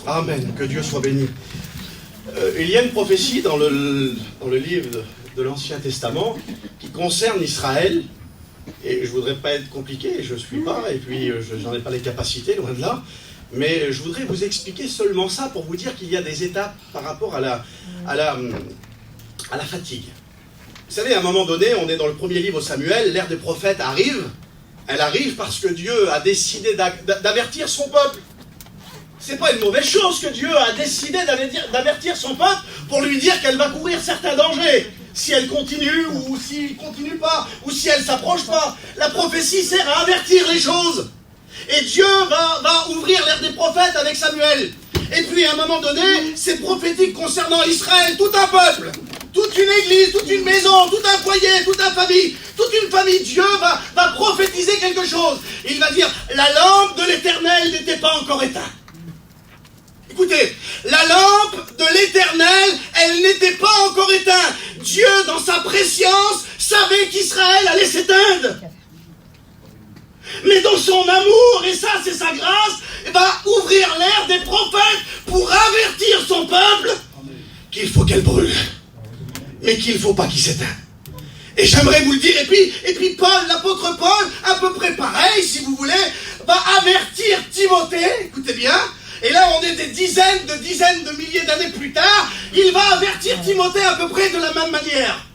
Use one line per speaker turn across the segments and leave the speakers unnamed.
Amen. Que Dieu soit béni. Il y a une prophétie dans le livre de l'Ancien Testament qui concerne Israël. Et je ne voudrais pas être compliqué, je ne suis pas, et puis j'en ai pas les capacités, loin de là. Mais je voudrais vous expliquer seulement ça pour vous dire qu'il y a des étapes par rapport à la fatigue. Vous savez, à un moment donné, on est dans le premier livre Samuel, l'ère des prophètes arrive. Elle arrive parce que Dieu a décidé d'avertir son peuple. C'est pas une mauvaise chose que Dieu a décidé d'avertir son peuple pour lui dire qu'elle va courir certains dangers. Si elle continue ou s'il ne continue pas, ou si elle ne s'approche pas. La prophétie sert à avertir les choses. Et Dieu va ouvrir l'ère des prophètes avec Samuel. Et puis à un moment donné, c'est prophétique concernant Israël, tout un peuple, toute une église, toute une maison, tout un foyer, toute une famille. Dieu va prophétiser quelque chose. Il va dire, la lampe de l'Éternel n'était pas encore éteinte. Écoutez, la lampe de l'Éternel, elle n'était pas encore éteinte. Dieu, dans sa préscience, savait qu'Israël allait s'éteindre. Mais dans son amour, et ça c'est sa grâce, va ouvrir l'ère des prophètes pour avertir son peuple qu'il faut qu'elle brûle, mais qu'il ne faut pas qu'il s'éteigne. Et j'aimerais vous le dire, et puis Paul, l'apôtre Paul, à peu près pareil, si vous voulez, va avertir Timothée, écoutez bien. Et là, on est des dizaines de milliers d'années plus tard. Il va avertir Timothée à peu près de la même manière.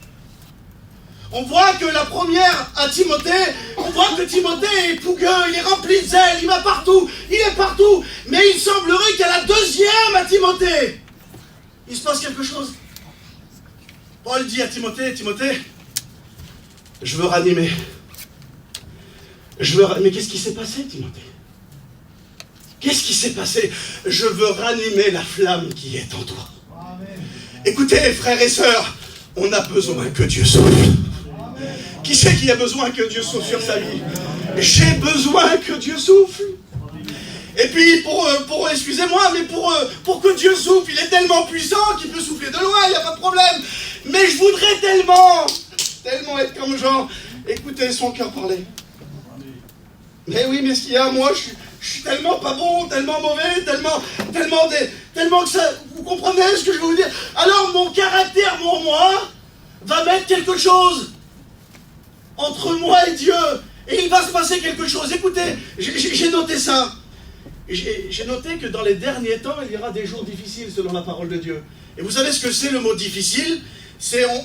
On voit que la première à Timothée, on voit que Timothée est fougueux, il est rempli de zèle, il va partout, il est partout. Mais il semblerait qu'à la deuxième à Timothée, il se passe quelque chose. Paul dit à Timothée, je veux ranimer. Mais qu'est-ce qui s'est passé, Timothée? Qu'est-ce qui s'est passé? Je veux ranimer la flamme qui est en toi. Amen. Écoutez, frères et sœurs, on a besoin que Dieu souffle. Amen. Qui c'est qui a besoin que Dieu souffle sur sa vie? J'ai besoin que Dieu souffle. Et puis, excusez-moi, mais pour que Dieu souffle, il est tellement puissant qu'il peut souffler de loin, il n'y a pas de problème. Mais je voudrais tellement être comme Jean. Écoutez son cœur parler. Mais oui, mais ce qu'il y a, moi, je suis tellement pas bon, tellement mauvais, tellement que ça... Vous comprenez ce que je veux vous dire? Alors mon caractère, mon moi, va mettre quelque chose entre moi et Dieu. Et il va se passer quelque chose. Écoutez, j'ai noté ça. J'ai noté que dans les derniers temps, il y aura des jours difficiles selon la parole de Dieu. Et vous savez ce que c'est le mot difficile?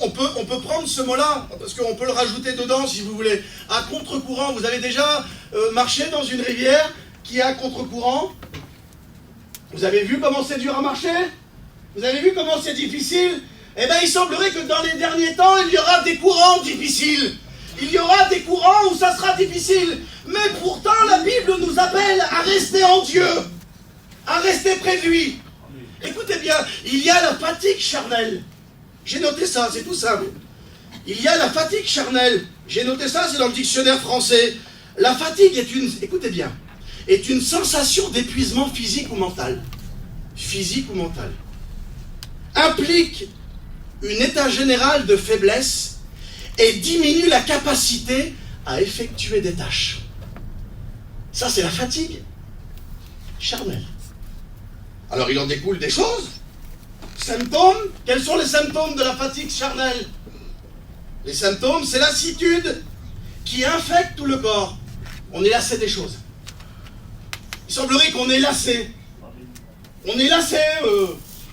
On peut prendre ce mot-là, parce qu'on peut le rajouter dedans si vous voulez. À contre-courant, vous avez déjà marché dans une rivière qui est à contre-courant? Vous avez vu comment c'est dur à marcher? Vous avez vu comment c'est difficile? Eh bien, il semblerait que dans les derniers temps, il y aura des courants difficiles. Il y aura des courants où ça sera difficile. Mais pourtant, la Bible nous appelle à rester en Dieu, à rester près de lui. Écoutez bien, il y a la fatigue charnelle. J'ai noté ça, c'est tout simple. Il y a la fatigue charnelle. J'ai noté ça, c'est dans le dictionnaire français. La fatigue écoutez bien, est une sensation d'épuisement physique ou mental. Physique ou mental. Implique un état général de faiblesse et diminue la capacité à effectuer des tâches. Ça, c'est la fatigue charnelle. Alors, il en découle des choses. Symptômes. Quels sont les symptômes de la fatigue charnelle? Les symptômes, c'est lassitude qui infecte tout le corps. On est lassé des choses. Il semblerait qu'on est lassé. On est lassé.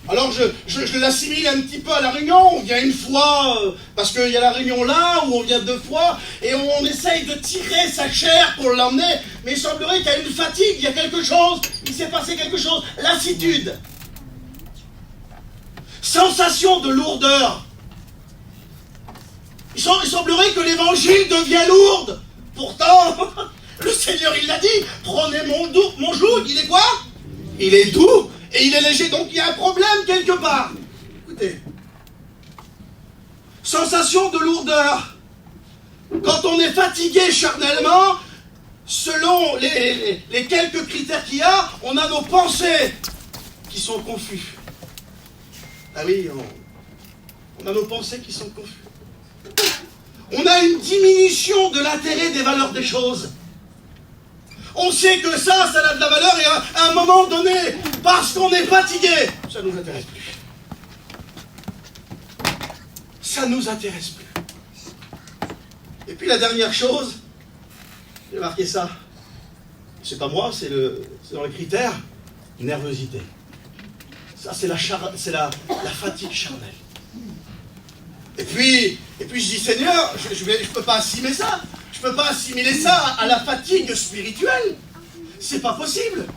Alors je l'assimile un petit peu à la réunion. On vient une fois, parce qu'il y a la réunion là, où on vient 2 fois, et on essaye de tirer sa chair pour l'emmener, mais il semblerait qu'il y a une fatigue, il y a quelque chose, il s'est passé quelque chose. Lassitude. Sensation de lourdeur. Il semblerait que l'évangile devient lourde. Pourtant, le Seigneur, il l'a dit, prenez mon joug, il est quoi? Il est doux et il est léger, donc il y a un problème quelque part. Écoutez. Sensation de lourdeur. Quand on est fatigué charnellement, selon les quelques critères qu'il y a, on a nos pensées qui sont confus. Ah oui, on a nos pensées qui sont confus. On a une diminution de l'intérêt des valeurs des choses. On sait que ça a de la valeur et à un moment donné, parce qu'on est fatigué, ça ne nous intéresse plus. Ça ne nous intéresse plus. Et puis la dernière chose, j'ai marqué ça, c'est pas moi, c'est dans les critères, nervosité. Ça, c'est la fatigue charnelle. Et puis je dis, Seigneur, je peux pas assimiler ça. Je peux pas assimiler ça à la fatigue spirituelle. C'est pas possible.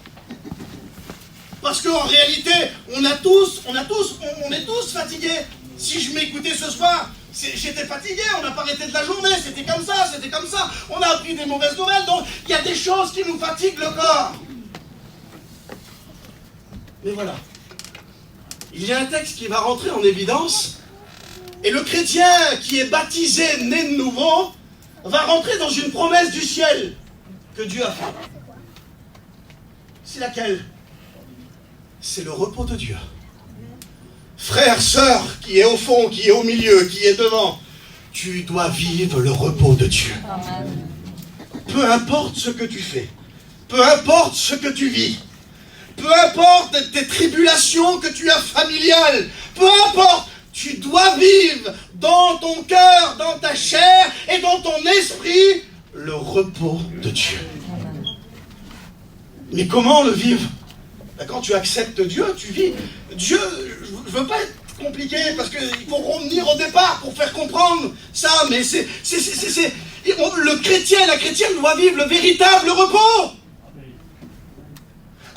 Parce qu'en réalité, on est tous fatigués. Si je m'écoutais ce soir, j'étais fatigué, on n'a pas arrêté de la journée, c'était comme ça. On a appris des mauvaises nouvelles, donc il y a des choses qui nous fatiguent le corps. Mais voilà. Il y a un texte qui va rentrer en évidence. Et le chrétien qui est baptisé, né de nouveau, va rentrer dans une promesse du ciel que Dieu a faite. C'est laquelle? C'est le repos de Dieu. Frère, sœur, qui est au fond, qui est au milieu, qui est devant, tu dois vivre le repos de Dieu. Amen. Peu importe ce que tu fais, peu importe ce que tu vis, peu importe tes tribulations que tu as familiales, peu importe, tu dois vivre dans ton cœur, dans ta chair et dans ton esprit le repos de Dieu. Mais comment le vivre? Quand tu acceptes Dieu, tu vis. Dieu, je ne veux pas être compliqué parce qu'il faut revenir au départ pour faire comprendre ça, mais le chrétien et la chrétienne doit vivre le véritable repos.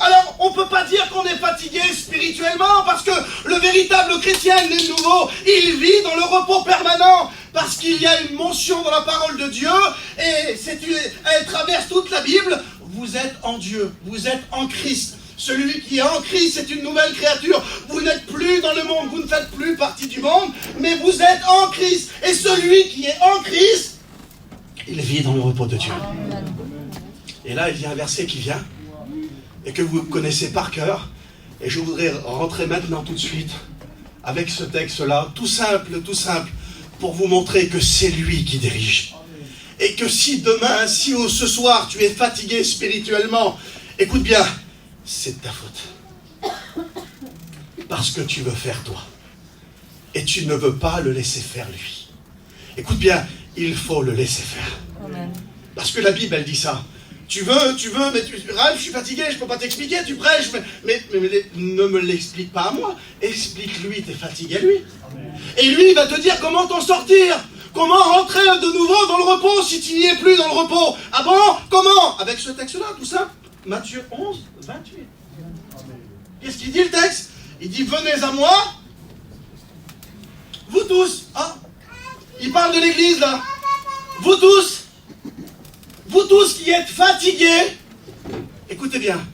Alors, on ne peut pas dire qu'on est fatigué spirituellement, parce que le véritable chrétien né de nouveau, il vit dans le repos permanent, parce qu'il y a une mention dans la parole de Dieu, et elle traverse toute la Bible. Vous êtes en Dieu, vous êtes en Christ. Celui qui est en Christ, c'est une nouvelle créature. Vous n'êtes plus dans le monde, vous ne faites plus partie du monde, mais vous êtes en Christ. Et celui qui est en Christ, il vit dans le repos de Dieu. Et là, il y a un verset qui vient, et que vous connaissez par cœur, et je voudrais rentrer maintenant tout de suite avec ce texte-là, tout simple, pour vous montrer que c'est lui qui dirige. Et que si demain, si ce soir, tu es fatigué spirituellement, écoute bien, c'est de ta faute. Parce que tu veux faire toi. Et tu ne veux pas le laisser faire lui. Écoute bien, il faut le laisser faire. Amen. Parce que la Bible, elle dit ça. Tu veux, mais Ralph, je suis fatigué, je ne peux pas t'expliquer, tu prêches, mais ne me l'explique pas à moi. Explique-lui, t'es fatigué lui. Amen. Et lui, il va te dire comment t'en sortir. Comment rentrer de nouveau dans le repos si tu n'y es plus dans le repos. Ah bon? Comment? Avec ce texte-là, tout simple. Matthieu 11, 28. Qu'est-ce qu'il dit le texte? Il dit, venez à moi, vous tous. Ah, il parle de l'église là. Vous tous qui êtes fatigués, écoutez bien,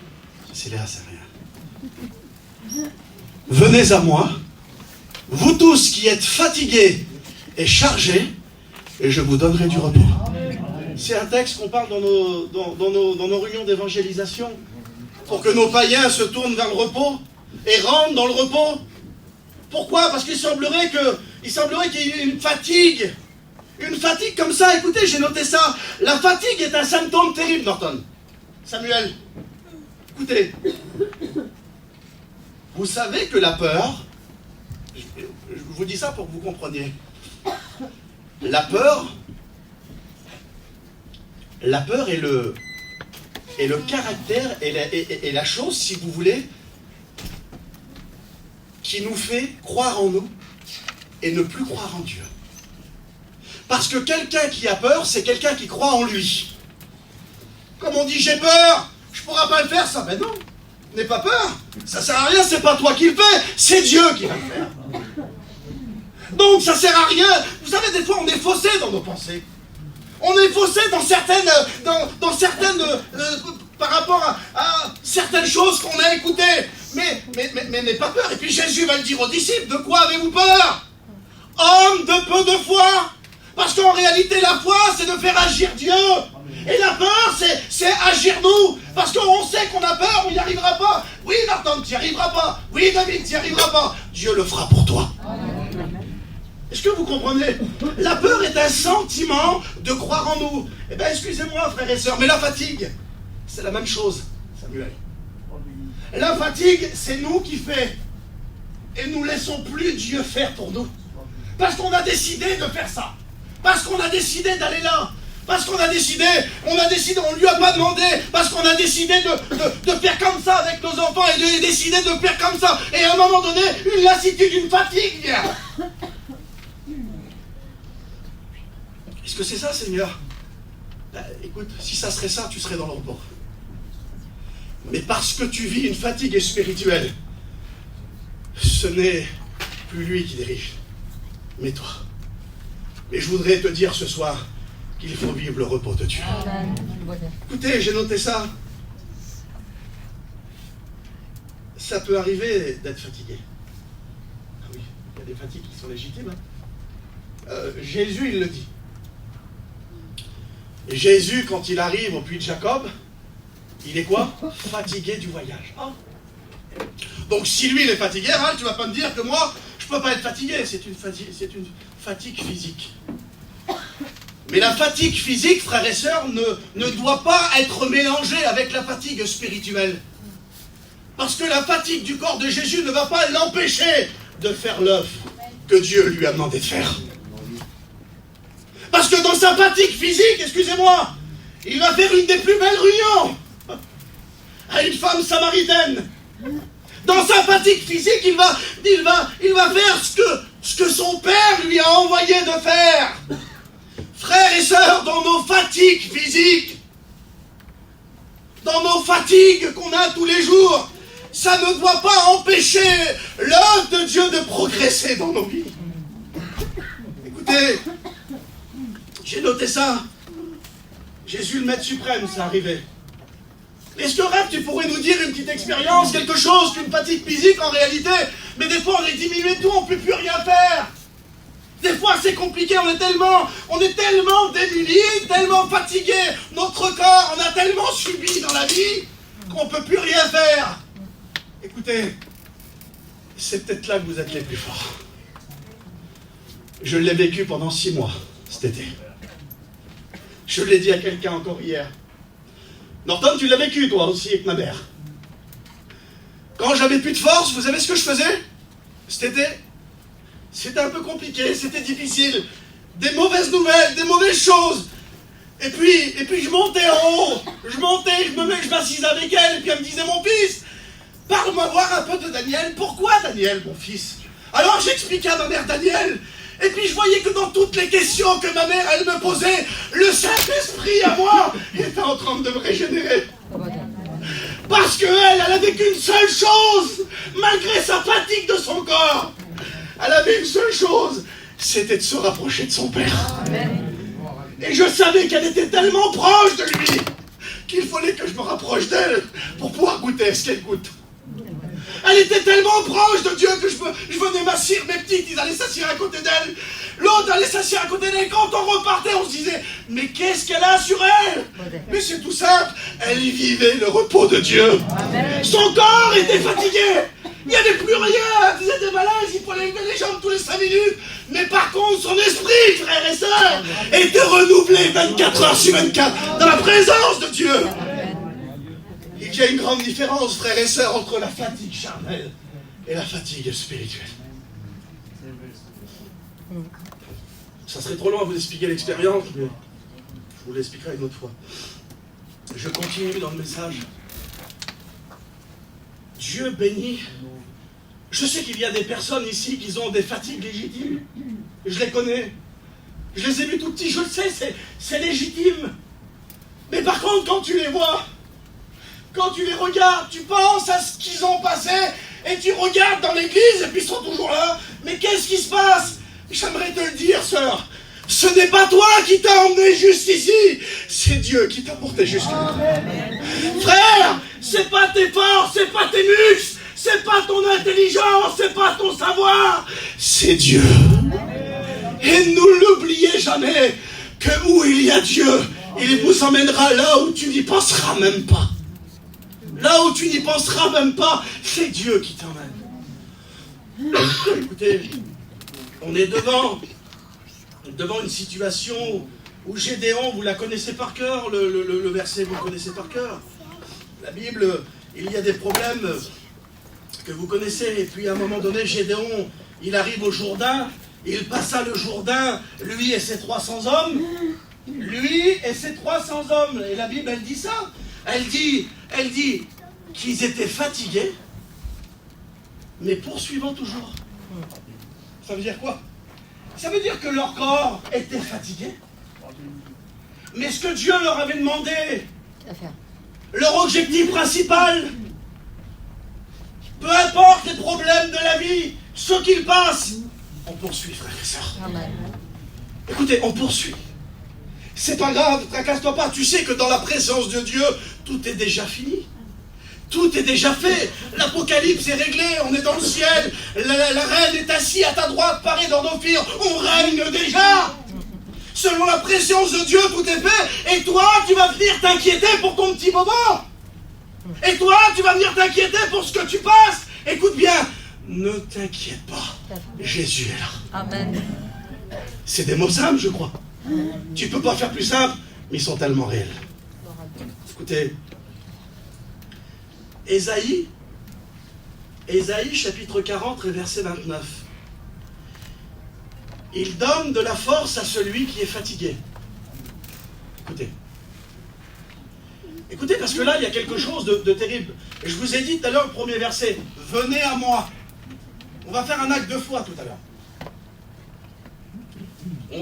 c'est là, c'est rien. Venez à moi, vous tous qui êtes fatigués et chargés, et je vous donnerai du repos. C'est un texte qu'on parle dans nos réunions d'évangélisation, pour que nos païens se tournent vers le repos et rentrent dans le repos. Pourquoi? Parce qu'il semblerait qu'il y ait une fatigue. Une fatigue comme ça, écoutez, j'ai noté ça. La fatigue est un symptôme terrible, Norton. Samuel, écoutez. Vous savez que la peur, je vous dis ça pour que vous compreniez. La peur est le caractère et la chose, si vous voulez, qui nous fait croire en nous et ne plus croire en Dieu. Parce que quelqu'un qui a peur, c'est quelqu'un qui croit en lui. Comme on dit, j'ai peur, je ne pourrai pas le faire, ça. Ben non, n'aie pas peur. Ça ne sert à rien, c'est pas toi qui le fais, c'est Dieu qui va le faire. Donc ça ne sert à rien. Vous savez, des fois, on est faussé dans nos pensées. On est faussé dans certaines par rapport à certaines choses qu'on a écoutées. Mais n'aie pas peur. Et puis Jésus va le dire aux disciples, de quoi avez-vous peur? Homme de peu de foi. Parce qu'en réalité, la foi, c'est de faire agir Dieu. Et la peur, c'est agir nous. Parce qu'on sait qu'on a peur, on n'y arrivera pas. Oui, Nathan, tu n'y arriveras pas. Oui, David, tu n'y arriveras pas. Dieu le fera pour toi. Est-ce que vous comprenez? La peur est un sentiment de croire en nous. Eh bien, excusez-moi, frères et sœurs, mais la fatigue, c'est la même chose, Samuel. La fatigue, c'est nous qui fait. Et nous laissons plus Dieu faire pour nous. Parce qu'on a décidé de faire ça. Parce qu'on a décidé d'aller là. Parce qu'on a décidé, on ne lui a pas demandé, parce qu'on a décidé de faire comme ça avec nos enfants et de décider de faire comme ça. Et à un moment donné, une lassitude, une fatigue vient. Est-ce que c'est ça, Seigneur? Écoute, si ça serait ça, tu serais dans le repos. Mais parce que tu vis une fatigue spirituelle, ce n'est plus lui qui dirige, mais toi. Mais je voudrais te dire ce soir qu'il faut vivre le repos de Dieu. Écoutez, j'ai noté ça. Ça peut arriver d'être fatigué. Ah oui, il y a des fatigues qui sont légitimes. Jésus, il le dit. Et Jésus, quand il arrive au puits de Jacob, il est quoi? Fatigué du voyage. Ah. Donc si lui, il est fatigué, hein, tu ne vas pas me dire que moi, je ne peux pas être fatigué. C'est une fatigue physique. Mais la fatigue physique, frères et sœurs, ne doit pas être mélangée avec la fatigue spirituelle. Parce que la fatigue du corps de Jésus ne va pas l'empêcher de faire l'œuvre que Dieu lui a demandé de faire. Parce que dans sa fatigue physique, excusez-moi, il va faire une des plus belles réunions à une femme samaritaine. Dans sa fatigue physique, il va faire ce que son père lui a envoyé de faire. Frères et sœurs, dans nos fatigues physiques, dans nos fatigues qu'on a tous les jours, ça ne doit pas empêcher l'œuvre de Dieu de progresser dans nos vies. Écoutez, j'ai noté ça. Jésus, le Maître suprême, c'est arrivé. Est-ce que Rêve, tu pourrais nous dire une petite expérience, quelque chose qu'une fatigue physique en réalité? Mais des fois, on est diminué de tout, on ne peut plus rien faire. Des fois, c'est compliqué, on est tellement démunis, tellement fatigués. Notre corps, on a tellement subi dans la vie qu'on ne peut plus rien faire. Écoutez, c'est peut-être là que vous êtes les plus forts. Je l'ai vécu pendant 6 mois, cet été. Je l'ai dit à quelqu'un encore hier. Norton, tu l'as vécu toi aussi avec ma mère. Quand j'avais plus de force, vous savez ce que je faisais cet été? C'était un peu compliqué, c'était difficile. Des mauvaises nouvelles, des mauvaises choses. Et puis je montais en haut. Je m'assisais avec elle, et puis elle me disait, mon fils, parle-moi voir un peu de Daniel. Pourquoi Daniel, mon fils? Alors j'expliquais à ma mère Daniel. Et puis je voyais que dans toutes les questions que ma mère, elle me posait, le Saint-Esprit à moi était en train de me régénérer. Parce qu'elle avait qu'une seule chose, malgré sa fatigue de son corps. Elle avait une seule chose, c'était de se rapprocher de son Père. Et je savais qu'elle était tellement proche de lui qu'il fallait que je me rapproche d'elle pour pouvoir goûter ce qu'elle goûte. Elle était tellement proche de Dieu que je venais m'asseoir, mes petites, ils allaient s'asseoir à côté d'elle. L'autre allait s'asseoir à côté d'elle. Quand on repartait, on se disait, mais qu'est-ce qu'elle a sur elle? Mais c'est tout simple, elle y vivait le repos de Dieu. Son corps était fatigué. Il n'y avait plus rien, elle faisait des malaises, il fallait lever les jambes tous les 5 minutes. Mais par contre, son esprit, frères et sœurs, était renouvelé 24 heures sur 24 dans la présence de Dieu. Il y a une grande différence, frères et sœurs, entre la fatigue charnelle et la fatigue spirituelle. Ça serait trop long à vous expliquer l'expérience, mais je vous l'expliquerai une autre fois. Je continue dans le message. Dieu bénit. Je sais qu'il y a des personnes ici qui ont des fatigues légitimes. Je les connais. Je les ai vus tout petits, je le sais, c'est légitime. Mais par contre, quand tu les vois, quand tu les regardes, tu penses à ce qu'ils ont passé et tu regardes dans l'église et puis ils sont toujours là. Mais qu'est-ce qui se passe? J'aimerais te le dire, sœur. Ce n'est pas toi qui t'as emmené juste ici, c'est Dieu qui t'a porté jusque là. Frère, c'est pas tes forces, c'est pas tes muscles, c'est pas ton intelligence, c'est pas ton savoir, c'est Dieu. Et ne l'oubliez jamais que où il y a Dieu, il vous emmènera là où tu n'y penseras même pas. Là où tu n'y penseras même pas, c'est Dieu qui t'emmène. Écoutez, on est devant une situation où Gédéon, vous la connaissez par cœur, le verset, vous le connaissez par cœur. la Bible, il y a des problèmes que vous connaissez. Et puis à un moment donné, Gédéon, il arrive au Jourdain, il passa le Jourdain, lui et ses 300 hommes. Lui et ses 300 hommes. Et la Bible, elle dit ça. Elle dit qu'ils étaient fatigués, mais poursuivant toujours. Ça veut dire quoi? Ça veut dire que leur corps était fatigué. Mais ce que Dieu leur avait demandé, leur objectif principal, peu importe les problèmes de la vie, ce qu'ils passent, on poursuit, frères et sœurs. Amen. Écoutez, on poursuit. C'est pas grave, tracasse-toi pas. Tu sais que dans la présence de Dieu, tout est déjà fini. Tout est déjà fait. L'Apocalypse est réglé. On est dans le ciel. La reine est assise à ta droite, parée dans nos fils. On règne déjà. Selon la présence de Dieu, tout est fait. Et toi, tu vas venir t'inquiéter pour ton petit bobo. Et toi, tu vas venir t'inquiéter pour ce que tu passes. Écoute bien. Ne t'inquiète pas. Jésus est là. Amen. C'est des mots simples, je crois. Tu ne peux pas faire plus simple, mais ils sont tellement réels. Écoutez, Ésaïe chapitre 40 et verset 29. Il donne de la force à celui qui est fatigué. Écoutez. Écoutez, parce que là, il y a quelque chose de terrible. Et je vous ai dit tout à l'heure, le premier verset. Venez à moi. On va faire un acte de foi tout à l'heure.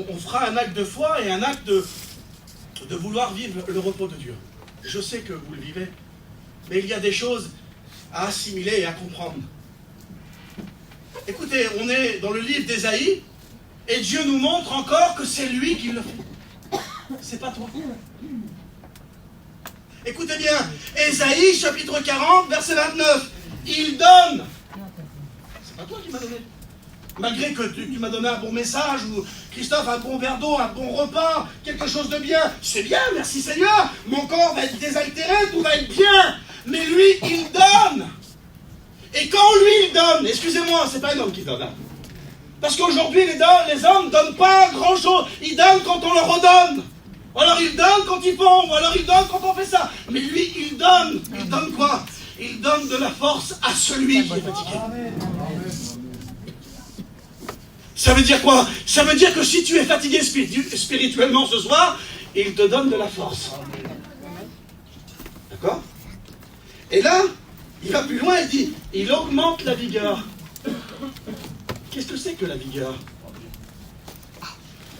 On fera un acte de foi et un acte de vouloir vivre le repos de Dieu. Je sais que vous le vivez, mais il y a des choses à assimiler et à comprendre. Écoutez, on est dans le livre d'Ésaïe, et Dieu nous montre encore que c'est lui qui le fait. C'est pas toi. Écoutez bien, Ésaïe chapitre 40, verset 29. Il donne. C'est pas toi qui m'as donné. Malgré que tu m'as donné un bon message, ou Christophe, un bon verre d'eau, un bon repas, quelque chose de bien, c'est bien, merci Seigneur, mon corps va être désaltéré, tout va être bien, mais lui, il donne. Et quand lui, il donne, excusez-moi, c'est pas un homme qui donne, hein. Parce qu'aujourd'hui, les hommes ne donnent pas grand-chose, ils donnent quand on leur redonne, ou alors ils donnent quand ils font, ou alors ils donnent quand on fait ça, mais lui, il donne quoi? Il donne de la force à celui qui est fatigué. Ça veut dire quoi? Ça veut dire que si tu es fatigué spirituellement ce soir, il te donne de la force. D'accord? Et là, il va plus loin, il dit, il augmente la vigueur. Qu'est-ce que c'est que la vigueur?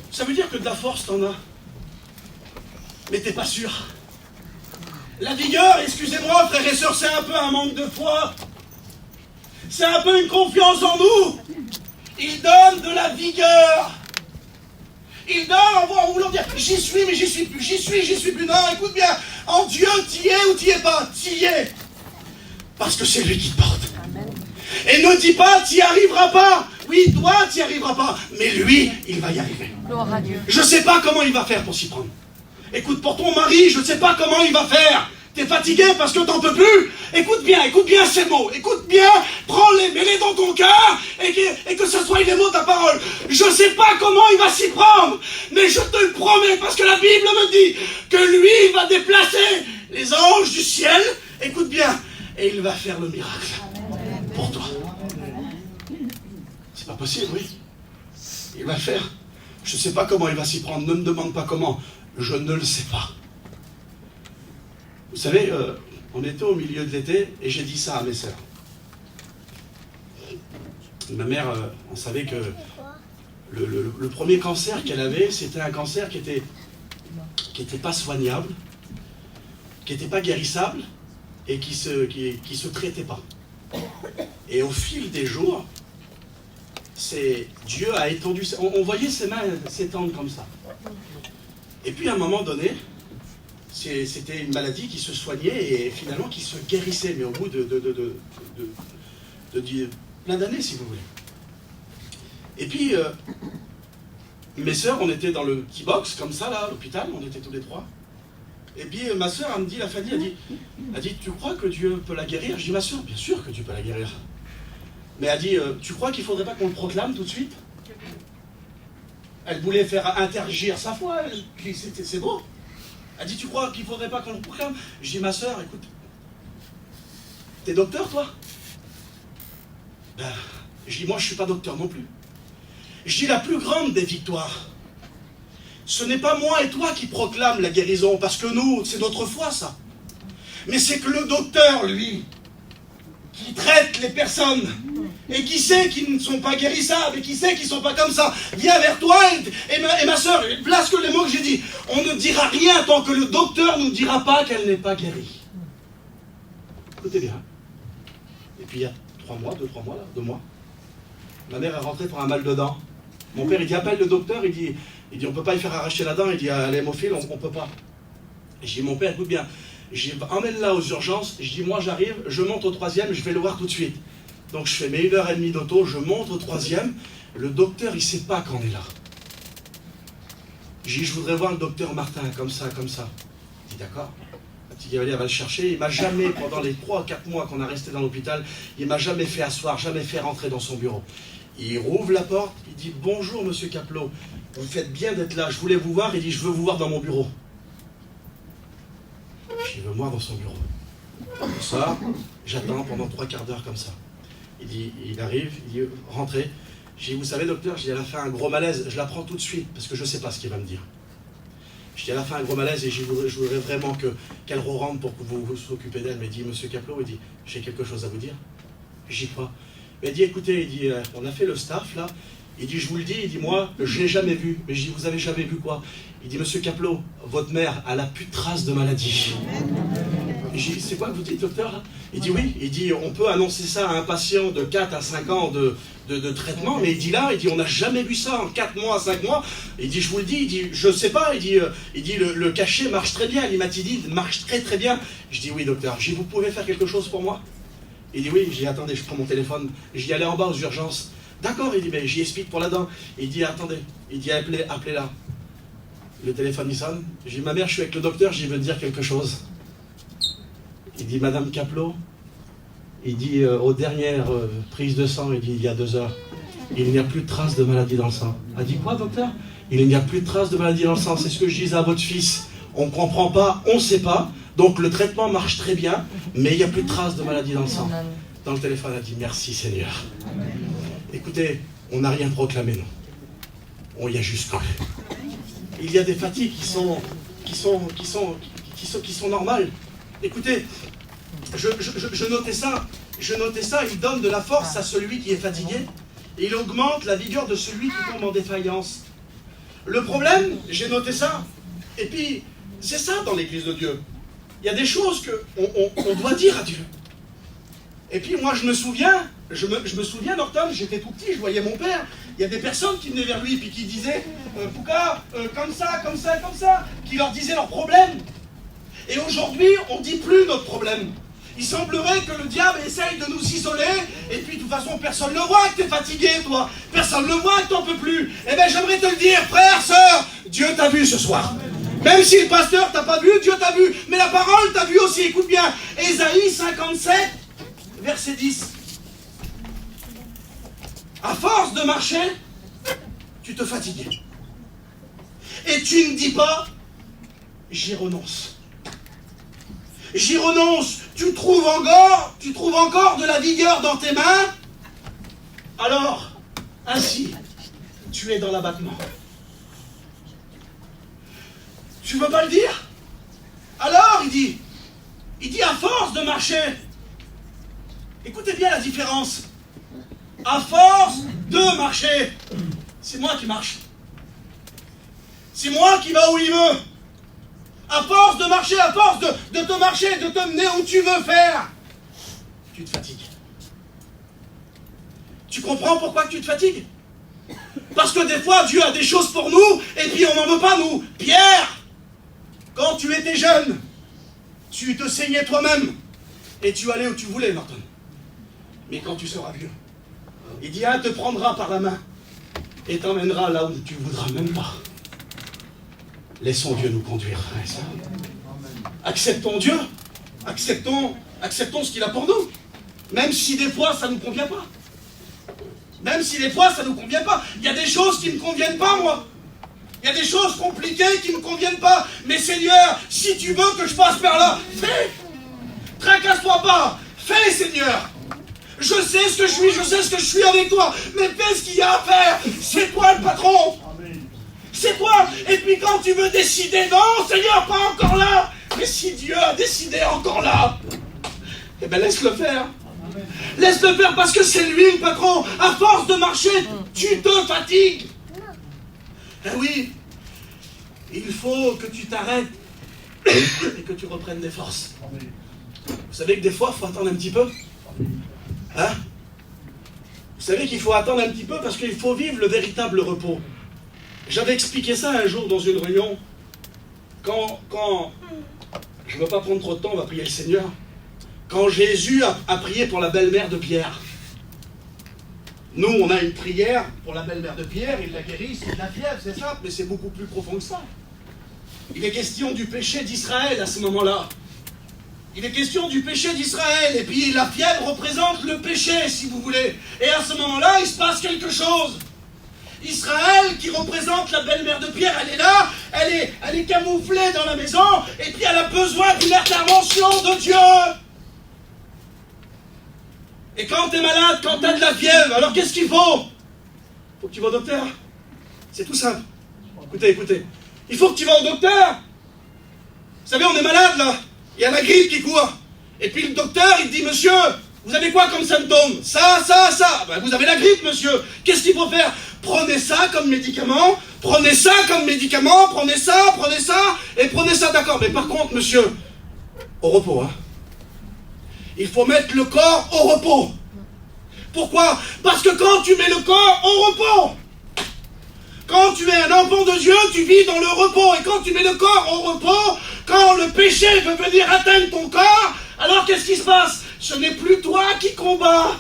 Ça veut dire que de la force, t'en as. Mais t'es pas sûr. La vigueur, excusez-moi, frères et sœurs, c'est un peu un manque de foi. C'est un peu une confiance en nous. Il donne de la vigueur. Il donne en voulant dire j'y suis, mais j'y suis plus, j'y suis plus. Non, écoute bien, en Dieu, t'y es ou t'y es pas? T'y es. Parce que c'est lui qui te porte. Amen. Et ne dis pas t'y arriveras pas. Oui, toi, t'y arriveras pas. Mais lui, il va y arriver. Gloire à Dieu. Je ne sais pas comment il va faire pour s'y prendre. Écoute, pour ton mari, je ne sais pas comment il va faire. T'es fatigué parce que t'en peux plus. Écoute bien ces mots. Écoute bien, prends-les, mets-les dans ton cœur et que ce soit les mots de ta parole. Je ne sais pas comment il va s'y prendre, mais je te le promets parce que la Bible me dit que lui va déplacer les anges du ciel. Écoute bien, et il va faire le miracle pour toi. C'est pas possible, oui. Il va le faire. Je ne sais pas comment il va s'y prendre. Ne me demande pas comment. Je ne le sais pas. Vous savez, on était au milieu de l'été et j'ai dit ça à mes sœurs. Ma mère, on savait que le premier cancer qu'elle avait, c'était un cancer qui était pas soignable, qui n'était pas guérissable et qui se traitait pas. Et au fil des jours, Dieu a étendu... On voyait ses mains s'étendre comme ça. Et puis à un moment donné, c'était une maladie qui se soignait et finalement qui se guérissait, mais au bout de plein d'années, si vous voulez. Et puis, mes sœurs, on était dans le petit box, comme ça, là, à l'hôpital, on était tous les trois. Et puis, ma sœur, elle me dit, la Fanny, elle dit, tu crois que Dieu peut la guérir? Je dis, ma sœur, bien sûr que Dieu peut la guérir. Mais elle dit, tu crois qu'il ne faudrait pas qu'on le proclame tout de suite? Elle voulait faire intergir sa foi, c'est beau. Elle dit, tu crois qu'il ne faudrait pas qu'on le proclame? Je dis, ma sœur, écoute, T'es docteur, toi? Ben, je dis, moi, je suis pas docteur non plus. Je dis, la plus grande des victoires, ce n'est pas moi et toi qui proclament la guérison, parce que nous, c'est notre foi, ça. Mais c'est que le docteur, lui, qui traite les personnes, et qui sait qu'ils ne sont pas guérissables, et qui sait qu'ils ne sont pas comme ça, vient vers toi, et ma soeur, place que les mots que j'ai dit, on ne dira rien tant que le docteur ne nous dira pas qu'elle n'est pas guérie. Écoutez bien. Et puis il y a 3 mois, 2 mois, ma mère est rentrée pour un mal de dents. Mon père, il dit, appelle le docteur, il dit on ne peut pas lui faire arracher la dent, il dit, à l'hémophile, on ne peut pas. Et je dis, mon père, écoute bien, emmène-la aux urgences, je dis, moi j'arrive, je monte au 3e, je vais le voir tout de suite. Donc je fais mes 1h30 d'auto, je monte au 3e, le docteur, il ne sait pas qu'on est là. Je dis, je voudrais voir le docteur Martin, comme ça. Il dit, d'accord. La petite cavalière va le chercher, il m'a jamais, pendant les 3 ou 4 mois qu'on a resté dans l'hôpital, il m'a jamais fait asseoir, jamais fait rentrer dans son bureau. Il rouvre la porte, il dit, bonjour monsieur Caplot, vous faites bien d'être là, je voulais vous voir, il dit, je veux vous voir dans mon bureau. Je veux me voir dans son bureau. Comme ça, j'attends pendant 3 quarts d'heure comme ça. Il dit, il arrive, il dit, rentrez. Je dis, vous savez docteur, elle a fait un gros malaise, je la prends tout de suite, parce que je ne sais pas ce qu'il va me dire. Je dis, elle a fait un gros malaise et je voudrais vraiment qu'elle re-rentre pour que vous vous occupez d'elle. Mais il dit, monsieur Caplot, il dit, j'ai quelque chose à vous dire. Je dis, quoi? Mais il dit, écoutez, il dit, on a fait le staff là. Il dit, je vous le dis, il dit, moi, je ne l'ai jamais vu. Mais je dis, vous avez jamais vu quoi? Il dit, monsieur Caplot, votre mère, elle n'a plus de traces de maladie. Je dis, c'est quoi que vous dites, docteur là? Il dit, oui. Il dit, on peut annoncer ça à un patient de 4 à 5 ans de traitement, mais il dit là, il dit, on n'a jamais vu ça en 4 mois, 5 mois. Il dit, je vous le dis, il dit, je ne sais pas, il dit, le cachet marche très bien, l'imatidine marche très très bien. Je dis, oui docteur, je dis, vous pouvez faire quelque chose pour moi? Il dit, oui. Je dis, attendez, je prends mon téléphone. Je dis, allez en bas aux urgences. D'accord, il dit, mais j'y explique pour la dent. Il dit, attendez, il dit, appelez-la. Le téléphone il sonne. Je dis, ma mère, je suis avec le docteur, je veux te dire quelque chose. Il dit, madame Caplot, il dit, aux dernières prises de sang, il dit, il y a 2 heures, il n'y a plus de traces de maladie dans le sang. Elle dit, quoi, docteur? Il n'y a plus de traces de maladie dans le sang. C'est ce que je disais à votre fils. On ne comprend pas, on ne sait pas. Donc le traitement marche très bien, mais il n'y a plus de traces de maladie dans le sang. Dans le téléphone, elle dit, merci Seigneur. Écoutez, on n'a rien proclamé, non. On y a juste cru. Il y a des fatigues qui sont normales. Écoutez, je notais ça, il donne de la force à celui qui est fatigué, et il augmente la vigueur de celui qui tombe en défaillance. Le problème, j'ai noté ça, et puis, c'est ça dans l'église de Dieu. Il y a des choses qu'on doit dire à Dieu. Et puis moi je me souviens, Norton, j'étais tout petit, je voyais mon père, il y a des personnes qui venaient vers lui, puis qui disaient, Pouka, comme ça, qui leur disaient leurs problèmes. Et aujourd'hui, on ne dit plus notre problème. Il semblerait que le diable essaye de nous isoler, et puis de toute façon, personne ne le voit que tu es fatigué, toi. Personne ne le voit que tu n'en peux plus. Eh bien, j'aimerais te le dire, frère, sœur, Dieu t'a vu ce soir. Même si le pasteur t'a pas vu, Dieu t'a vu. Mais la parole t'a vu aussi, écoute bien. Ésaïe 57, verset 10. À force de marcher, tu te fatigues. Et tu ne dis pas, j'y renonce. J'y renonce. Tu trouves encore de la vigueur dans tes mains. Alors, ainsi, tu es dans l'abattement. Tu veux pas le dire? Alors, il dit à force de marcher. Écoutez bien la différence. À force de marcher, c'est moi qui marche. C'est moi qui va où il veut. À force de marcher, à force de te marcher, de te mener où tu veux faire, tu te fatigues. Tu comprends pourquoi tu te fatigues? Parce que des fois, Dieu a des choses pour nous, et puis on n'en veut pas, nous. Pierre, quand tu étais jeune, tu te saignais toi-même, et tu allais où tu voulais, Norton. Mais quand tu seras vieux, il dit, un te prendra par la main, et t'emmènera là où tu ne voudras même pas. Laissons Dieu nous conduire. Acceptons Dieu. Acceptons ce qu'il a pour nous. Même si des fois ça ne nous convient pas. Même si des fois ça ne nous convient pas. Il y a des choses qui ne me conviennent pas, moi. Il y a des choses compliquées qui ne me conviennent pas. Mais Seigneur, si tu veux que je passe par là, fais. Tracasse-toi pas. Fais, Seigneur. Je sais ce que je suis avec toi, mais fais ce qu'il y a à faire. C'est toi le patron. C'est toi. Et puis quand tu veux décider, non, Seigneur, pas encore là. Mais si Dieu a décidé encore là, eh bien laisse-le faire. Laisse-le faire parce que c'est lui le patron. À force de marcher, tu te fatigues. Eh oui, il faut que tu t'arrêtes et que tu reprennes des forces. Vous savez que des fois, il faut attendre un petit peu. Hein? Vous savez qu'il faut attendre un petit peu parce qu'il faut vivre le véritable repos. J'avais expliqué ça un jour dans une réunion. Quand je ne veux pas prendre trop de temps, on va prier le Seigneur. Quand Jésus a prié pour la belle-mère de Pierre. Nous, on a une prière pour la belle-mère de Pierre, il la guérit, c'est de la fièvre, c'est simple, mais c'est beaucoup plus profond que ça. Il est question du péché d'Israël à ce moment-là. Il est question du péché d'Israël, et puis la fièvre représente le péché, si vous voulez. Et à ce moment-là, il se passe quelque chose. Israël, qui représente la belle-mère de Pierre, elle est là, elle est camouflée dans la maison, et puis elle a besoin d'une intervention de Dieu. Et quand tu es malade, quand tu as de la fièvre, alors qu'est-ce qu'il faut? Il faut que tu vas au docteur. C'est tout simple. Écoutez. Il faut que tu vas au docteur. Vous savez, on est malade là. Il y a la grippe qui court. Et puis le docteur, il te dit, monsieur, vous avez quoi comme symptôme? Ça. Ben, vous avez la grippe, monsieur. Qu'est-ce qu'il faut faire? Prenez ça comme médicament. Prenez ça comme médicament. Prenez ça. Et prenez ça, d'accord. Mais par contre, monsieur, au repos, hein. Il faut mettre le corps au repos. Pourquoi? Parce que quand tu mets le corps au repos, quand tu es un enfant de Dieu, tu vis dans le repos. Et quand tu mets le corps au repos, quand le péché veut venir atteindre ton corps, alors qu'est-ce qui se passe? Ce n'est plus toi qui combats.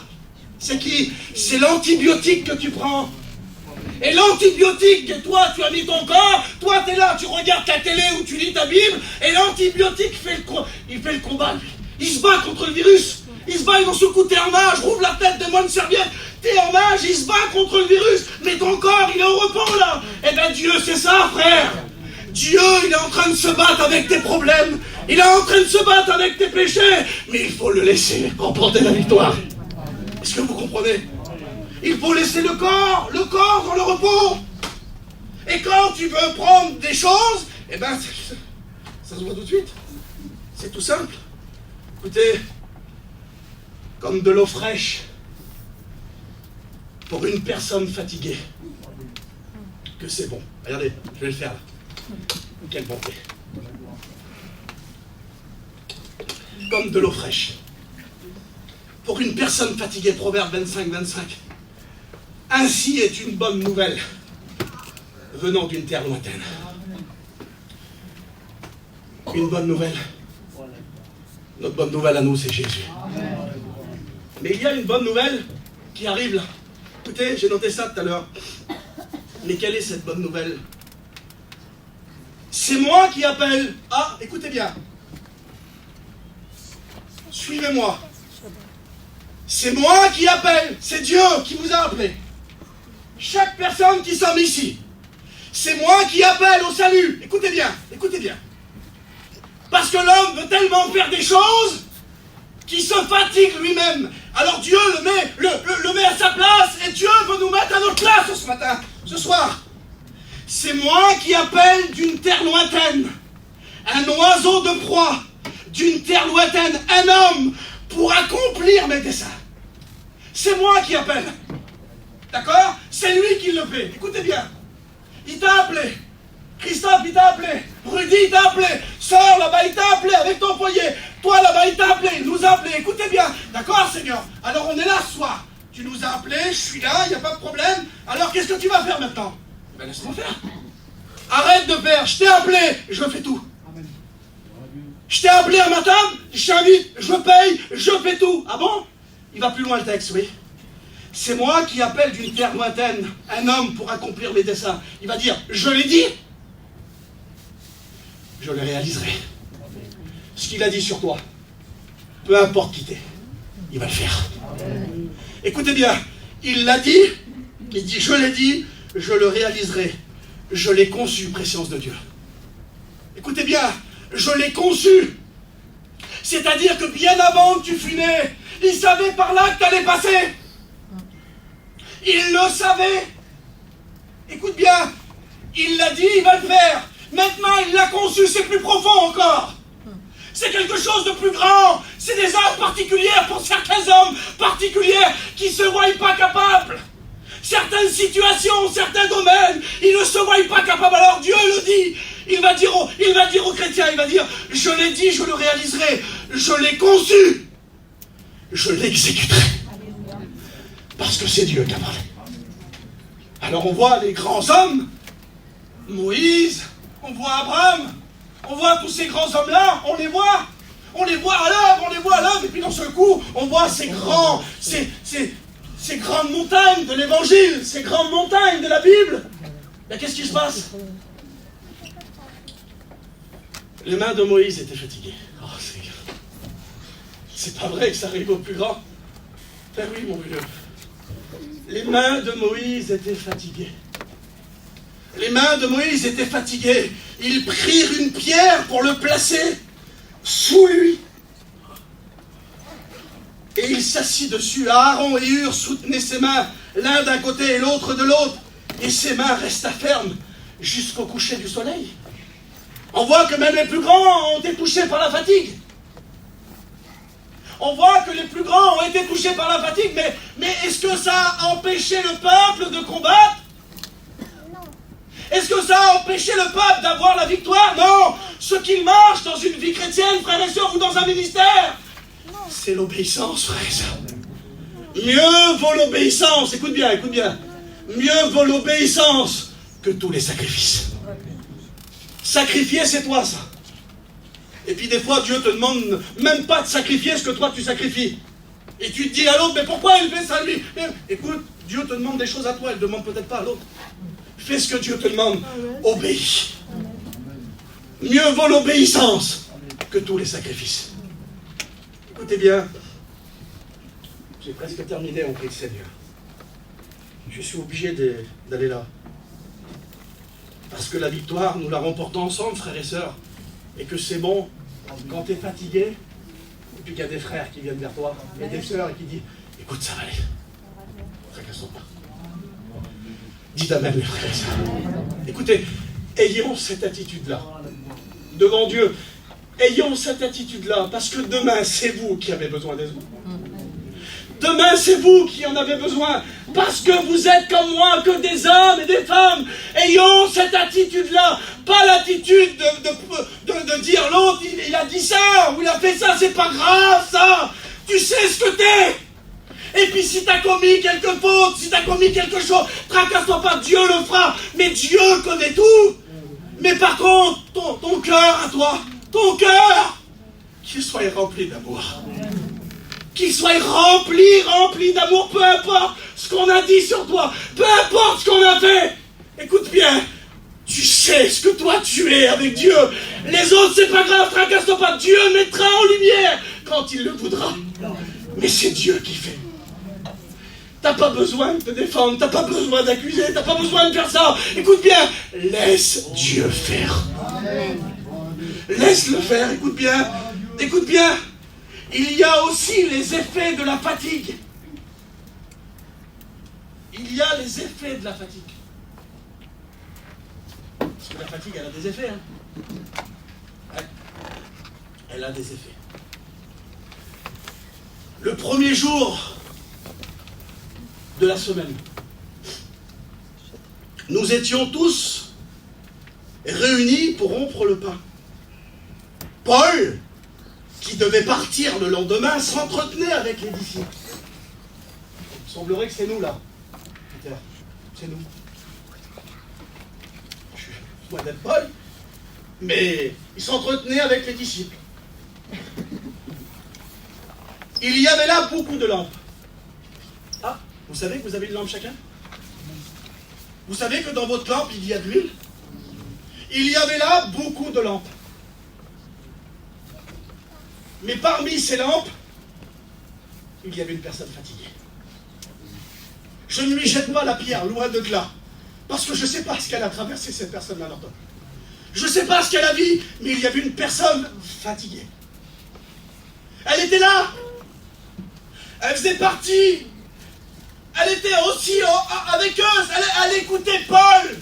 C'est qui? C'est l'antibiotique que tu prends. Et l'antibiotique que toi, tu as mis ton corps, toi, tu es là, tu regardes ta télé ou tu lis ta Bible, et l'antibiotique il fait le combat, lui. Il se bat contre le virus. Il se bat, ils vont se couper en nage. Rouvre la tête, donne-moi une serviette. T'es en nage, il se bat contre le virus. Mais ton corps, il est au repos là. Eh bien Dieu, c'est ça, frère. Dieu, il est en train de se battre avec tes problèmes. Il est en train de se battre avec tes péchés. Mais il faut le laisser remporter la victoire. Est-ce que vous comprenez? Il faut laisser le corps dans le repos. Et quand tu veux prendre des choses, eh bien, ça se voit tout de suite. C'est tout simple. Écoutez, comme de l'eau fraîche pour une personne fatiguée, que c'est bon. Regardez, je vais le faire là. Quelle bonté. Comme de l'eau fraîche pour une personne fatiguée, Proverbe 25. Ainsi est une bonne nouvelle venant d'une terre lointaine. Une bonne nouvelle. Notre bonne nouvelle à nous, c'est Jésus. Mais il y a une bonne nouvelle qui arrive là. Écoutez, j'ai noté ça tout à l'heure. Mais quelle est cette bonne nouvelle? C'est moi qui appelle. Ah, écoutez bien. Suivez-moi. C'est moi qui appelle. C'est Dieu qui vous a appelé. Chaque personne qui sommes ici. C'est moi qui appelle au salut. Écoutez bien. Parce que l'homme veut tellement faire des choses qu'il se fatigue lui-même. Alors Dieu le met à sa place et Dieu veut nous mettre à notre place ce soir. C'est moi qui appelle d'une terre lointaine un oiseau de proie, d'une terre lointaine un homme pour accomplir mes desseins. C'est moi qui appelle. D'accord? C'est lui qui le fait. Écoutez bien. Il t'a appelé. Christophe, il t'a appelé. Rudy, il t'a appelé. Sœur, là-bas, il t'a appelé avec ton foyer. Toi, là-bas, il t'a appelé. Il nous a appelé. Écoutez bien. D'accord, Seigneur? Alors, on est là ce soir. Tu nous as appelés, je suis là, il n'y a pas de problème. Alors, qu'est-ce que tu vas faire maintenant? Ben, laisse-moi faire. Arrête de faire. Je t'ai appelé, je fais tout. Je t'ai appelé à ma table, je t'invite, je paye, je fais tout. Ah bon? Il va plus loin le texte, oui. C'est moi qui appelle d'une terre lointaine un homme pour accomplir mes desseins. Il va dire, je l'ai dit, je le réaliserai. Ce qu'il a dit sur toi, peu importe qui t'es, il va le faire. Écoutez bien, il l'a dit, il dit, je l'ai dit, je le réaliserai. Je l'ai conçu, préscience de Dieu. Écoutez bien, je l'ai conçu. C'est-à-dire que bien avant que tu fus né, il savait par là que tu allais passer. Il le savait. Écoute bien, il l'a dit, il va le faire. Maintenant, il l'a conçu, c'est plus profond encore. C'est quelque chose de plus grand. C'est des œuvres particulières pour certains hommes particuliers qui ne se voient pas capables. Certaines situations, certains domaines, ils ne se voient pas capables. Alors Dieu le dit. Il va dire aux chrétiens, il va dire, je l'ai dit, je le réaliserai. Je l'ai conçu. Je l'exécuterai. Parce que c'est Dieu qui a parlé. Alors on voit les grands hommes, Moïse, on voit Abraham, on voit tous ces grands hommes-là, on les voit à l'œuvre, et puis dans ce coup, on voit ces grandes montagnes de l'évangile, ces grandes montagnes de la Bible. Mais qu'est-ce qui se passe? Les mains de Moïse étaient fatiguées. Oh, c'est pas vrai que ça arrive au plus grand. Ben oui, mon vieux. Les mains de Moïse étaient fatiguées. Les mains de Moïse étaient fatiguées. Ils prirent une pierre pour le placer sous lui. Et il s'assit dessus. Aaron et Hur soutenaient ses mains, l'un d'un côté et l'autre de l'autre. Et ses mains resta fermes jusqu'au coucher du soleil. On voit que même les plus grands ont été touchés par la fatigue. On voit que les plus grands ont été touchés par la fatigue, mais est-ce que ça a empêché le peuple de combattre? Est-ce que ça a empêché le peuple d'avoir la victoire? Non. Ce qu'il marche dans une vie chrétienne, frères et sœurs, ou dans un ministère, c'est l'obéissance, frères et sœurs. Mieux vaut l'obéissance, écoute bien. Mieux vaut l'obéissance que tous les sacrifices. Sacrifier, c'est toi, ça. Et puis des fois, Dieu te demande même pas de sacrifier ce que toi tu sacrifies. Et tu te dis à l'autre, mais pourquoi il fait ça lui? Écoute, Dieu te demande des choses à toi, il ne demande peut-être pas à l'autre. Fais ce que Dieu te demande, obéis. Mieux vaut l'obéissance que tous les sacrifices. Écoutez bien, j'ai presque terminé en prix de Seigneur. Je suis obligé d'aller là. Parce que la victoire, nous la remportons ensemble, frères et sœurs. Et que c'est bon, quand tu es fatigué, et puis qu'il y a des frères qui viennent vers toi, et des sœurs qui disent, écoute, ça va aller. Tracassons pas. Dites amen, mes frères et sœurs. Écoutez, ayons cette attitude-là. Devant Dieu, ayons cette attitude-là, parce que demain, c'est vous qui avez besoin des autres. Demain, c'est vous qui en avez besoin, parce que vous êtes comme moi, que des hommes et des femmes. Ayons cette attitude-là, pas l'attitude de dire l'autre, il a dit ça, ou il a fait ça, c'est pas grave ça. Tu sais ce que t'es. Et puis si t'as commis quelque faute, si t'as commis quelque chose, tracasse-toi pas, Dieu le fera, mais Dieu connaît tout. Mais par contre, ton cœur à toi, ton cœur, qu'il soit rempli d'amour. Qu'il soit rempli d'amour, peu importe ce qu'on a dit sur toi, peu importe ce qu'on a fait. Écoute bien, tu sais ce que toi tu es avec Dieu. Les autres, c'est pas grave, tracasse-toi pas. Dieu mettra en lumière quand il le voudra. Mais c'est Dieu qui fait. T'as pas besoin de te défendre, t'as pas besoin d'accuser, t'as pas besoin de faire ça. Écoute bien, laisse Dieu faire. Laisse-le faire, écoute bien. Écoute bien. Il y a aussi les effets de la fatigue. Il y a les effets de la fatigue. Parce que la fatigue, elle a des effets. Ouais. Elle a des effets. Le premier jour de la semaine, nous étions tous réunis pour rompre le pain. Paul, qui devait partir le lendemain, s'entretenait avec les disciples. Il semblerait que c'est nous là. Peter, c'est nous. Je dois d'être Paul, mais il s'entretenait avec les disciples. Il y avait là beaucoup de lampes. Ah, vous savez que vous avez une lampe chacun? Vous savez que dans votre lampe, il y a de l'huile? Il y avait là beaucoup de lampes. Mais parmi ces lampes, il y avait une personne fatiguée. Je ne lui jette pas la pierre, loin de là. Parce que je ne sais pas ce qu'elle a traversé, cette personne-là, Je ne sais pas ce qu'elle a vu, mais il y avait une personne fatiguée. Elle était là. Elle faisait partie. Elle était aussi avec eux. Elle écoutait Paul.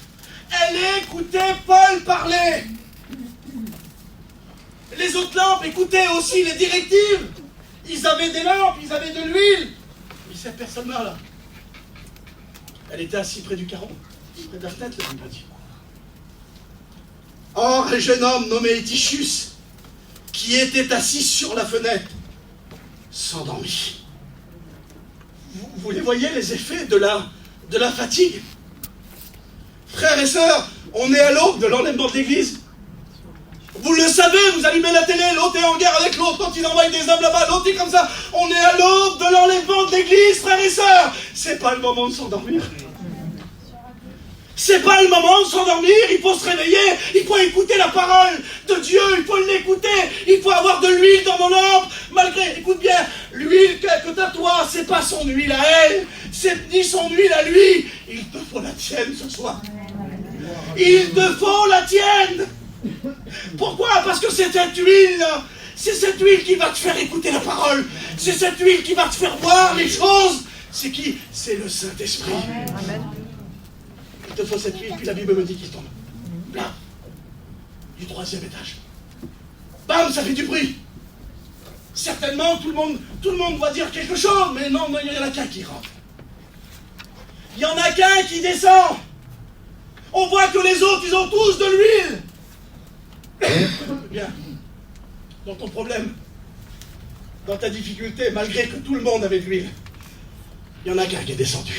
Elle écoutait Paul parler. Les autres lampes écoutaient aussi les directives. Ils avaient des lampes, ils avaient de l'huile. Mais cette personne-là, elle était assise près du carreau, près de la fenêtre, le Bible dit. Or, un jeune homme nommé Tychus, qui était assis sur la fenêtre, s'endormit. Vous les voyez, les effets de la fatigue. Frères et sœurs, on est à l'aube de l'enlèvement de l'Église. Vous le savez, vous allumez la télé, l'autre est en guerre avec l'autre, quand il envoie des hommes là-bas, l'autre est comme ça. On est à l'aube de l'enlèvement de l'Église, frères et sœurs. C'est pas le moment de s'endormir. C'est pas le moment de s'endormir, il faut se réveiller, il faut écouter la parole de Dieu, il faut l'écouter, il faut avoir de l'huile dans nos lampes, malgré, écoute bien, l'huile que t'as toi, c'est pas son huile à elle, c'est ni son huile à lui, il te faut la tienne ce soir. Il te faut la tienne. Pourquoi? Parce que c'est cette huile qui va te faire écouter la parole, c'est cette huile qui va te faire voir les choses. C'est qui? C'est le Saint-Esprit. Amen. Il te faut cette huile, puis la Bible me dit qu'il tombe. Là, du 3e étage. Bam, ça fait du bruit. Certainement, tout le monde va dire quelque chose, mais non, il n'y en a qu'un qui rentre. Il n'y en a qu'un qui descend. On voit que les autres, ils ont tous de l'huile. Bien. Dans ton problème, dans ta difficulté, malgré que tout le monde avait de l'huile, il n'y en a qu'un qui est descendu.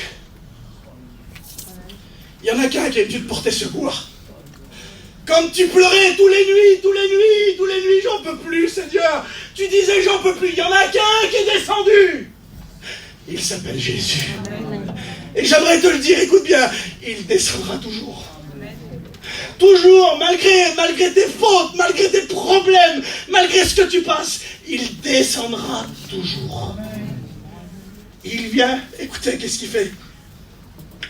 Il n'y en a qu'un qui est venu te porter secours. Comme tu pleurais tous les nuits, j'en peux plus, Seigneur. Tu disais, j'en peux plus. Il n'y en a qu'un qui est descendu. Il s'appelle Jésus. Et j'aimerais te le dire, écoute bien, il descendra toujours. Toujours, malgré tes fautes, malgré tes problèmes, malgré ce que tu passes, il descendra toujours. Il vient, écoutez, qu'est-ce qu'il fait?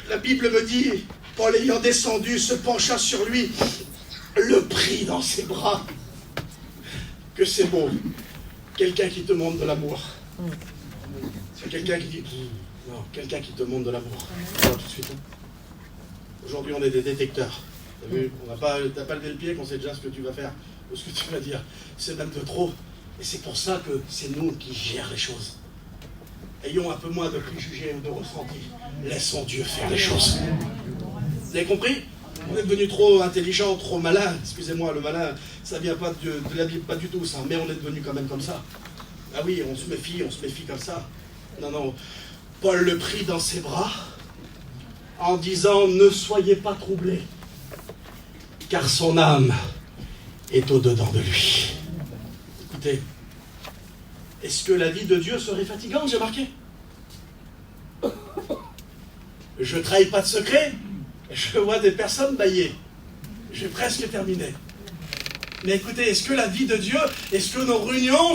La Bible me dit, Paul ayant descendu, se pencha sur lui, le prit dans ses bras. Que c'est beau, quelqu'un qui te montre de l'amour. C'est quelqu'un qui dit, non, quelqu'un qui te montre de l'amour. Tout de suite. Aujourd'hui, on est des détecteurs. T'as vu, t'as pas levé le pied qu'on sait déjà ce que tu vas faire, ou ce que tu vas dire. C'est même de trop. Et c'est pour ça que c'est nous qui gérons les choses. Ayons un peu moins de préjugés ou de ressentis. Laissons Dieu faire les choses. Vous avez compris? On est devenu trop intelligent, trop malin. Excusez-moi, le malin, ça vient pas de la Bible, pas du tout ça. Mais on est devenu quand même comme ça. Ah oui, on se méfie comme ça. Non. Paul le prit dans ses bras en disant, ne soyez pas troublés, car son âme est au-dedans de lui. Écoutez, est-ce que la vie de Dieu serait fatigante, j'ai marqué? Je ne trahis pas de secret, je vois des personnes bâiller. J'ai presque terminé. Mais écoutez, est-ce que la vie de Dieu, est-ce que nos réunions,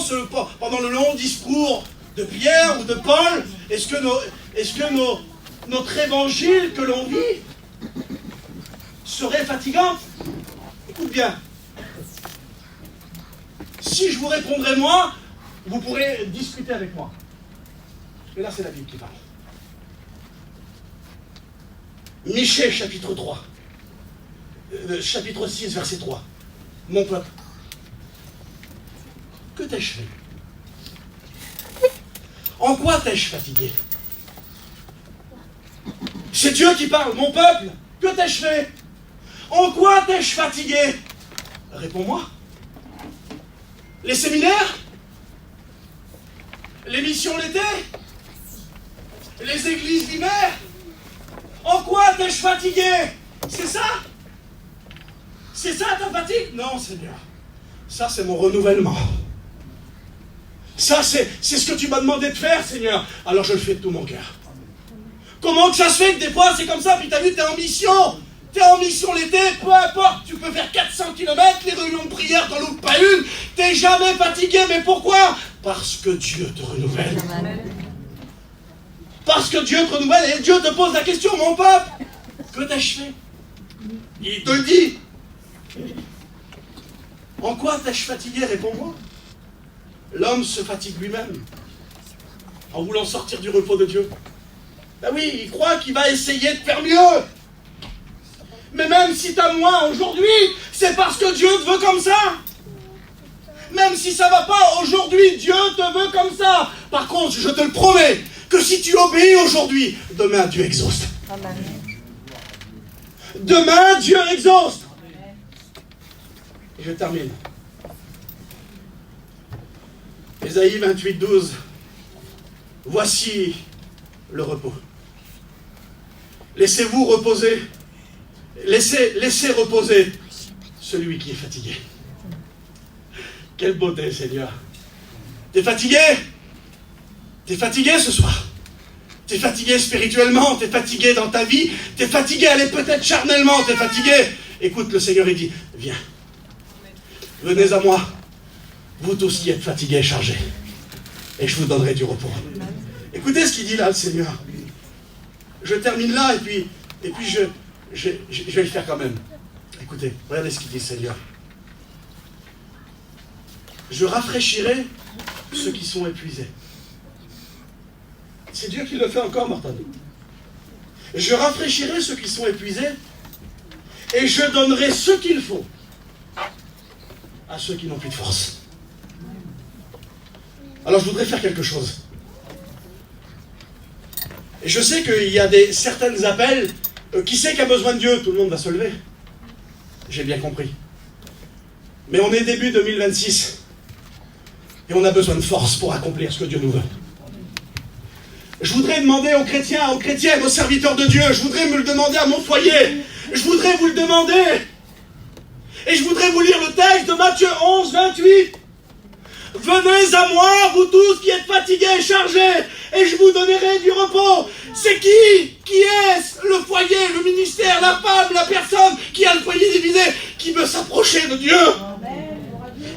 pendant le long discours de Pierre ou de Paul, est-ce que notre évangile que l'on vit serait fatigante? Écoute bien. Si je vous répondrais moi, vous pourrez discuter avec moi. Et là, c'est la Bible qui parle. Michée, chapitre 3. Chapitre 6, verset 3. Mon peuple, que t'ai-je fait? En quoi t'ai-je fatigué? C'est Dieu qui parle. Mon peuple, que t'ai-je fait? En quoi t'ai-je fatigué? Réponds-moi. Les séminaires? Les missions l'été? Les églises d'hiver? En quoi t'ai-je fatigué? C'est ça? C'est ça ta fatigue? Non, Seigneur. Ça, c'est mon renouvellement. Ça, c'est ce que tu m'as demandé de faire, Seigneur. Alors je le fais de tout mon cœur. Comment que ça se fait que des fois c'est comme ça, puis t'as vu, t'es en mission. T'es en mission l'été, peu importe, tu peux faire 400 km, les réunions de prière, t'en loupes pas une, t'es jamais fatigué, mais pourquoi? Parce que Dieu te renouvelle. Parce que Dieu te renouvelle, et Dieu te pose la question, mon peuple, que t'ai-je fait? Il te le dit. En quoi t'ai-je fatigué? Réponds-moi. l'homme se fatigue lui-même en voulant sortir du repos de Dieu. Ben oui, il croit qu'il va essayer de faire mieux. Mais même si tu as moins aujourd'hui, c'est parce que Dieu te veut comme ça. Même si ça ne va pas aujourd'hui, Dieu te veut comme ça. Par contre, je te le promets, que si tu obéis aujourd'hui, demain Dieu exauce.
Amen.
Demain Dieu exauce. Et je termine. Ésaïe 28, 12. Voici le repos. Laissez-vous reposer. Laissez reposer celui qui est fatigué. Quelle beauté, Seigneur. T'es fatigué? T'es fatigué ce soir? T'es fatigué spirituellement? T'es fatigué dans ta vie? T'es fatigué, allez, peut-être charnellement, t'es fatigué? Écoute, le Seigneur, il dit, viens. Venez à moi, vous tous qui êtes fatigués et chargés, et je vous donnerai du repos. Écoutez ce qu'il dit là, le Seigneur. Je termine là, et puis je vais le faire quand même. Écoutez, regardez ce qu'il dit, Seigneur. Je rafraîchirai ceux qui sont épuisés. C'est Dieu qui le fait encore, Martin. Je rafraîchirai ceux qui sont épuisés et je donnerai ce qu'il faut à ceux qui n'ont plus de force. Alors je voudrais faire quelque chose. Et je sais qu'il y a certains appels. Qui c'est qui a besoin de Dieu? Tout le monde va se lever. J'ai bien compris. Mais on est début 2026. Et on a besoin de force pour accomplir ce que Dieu nous veut. Je voudrais demander aux chrétiens, aux chrétiennes, aux serviteurs de Dieu, je voudrais me le demander à mon foyer, je voudrais vous le demander. Et je voudrais vous lire le texte de Matthieu 11, 28. Venez à moi, vous tous qui êtes fatigués et chargés, et je vous donnerai du repos. C'est qui? Qui est-ce? Le foyer, le ministère, la femme, la personne qui a le foyer divisé, qui veut s'approcher de Dieu,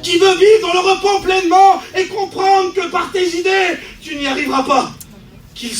qui veut vivre dans le repos pleinement et comprendre que par tes idées, tu n'y arriveras pas. Qu'il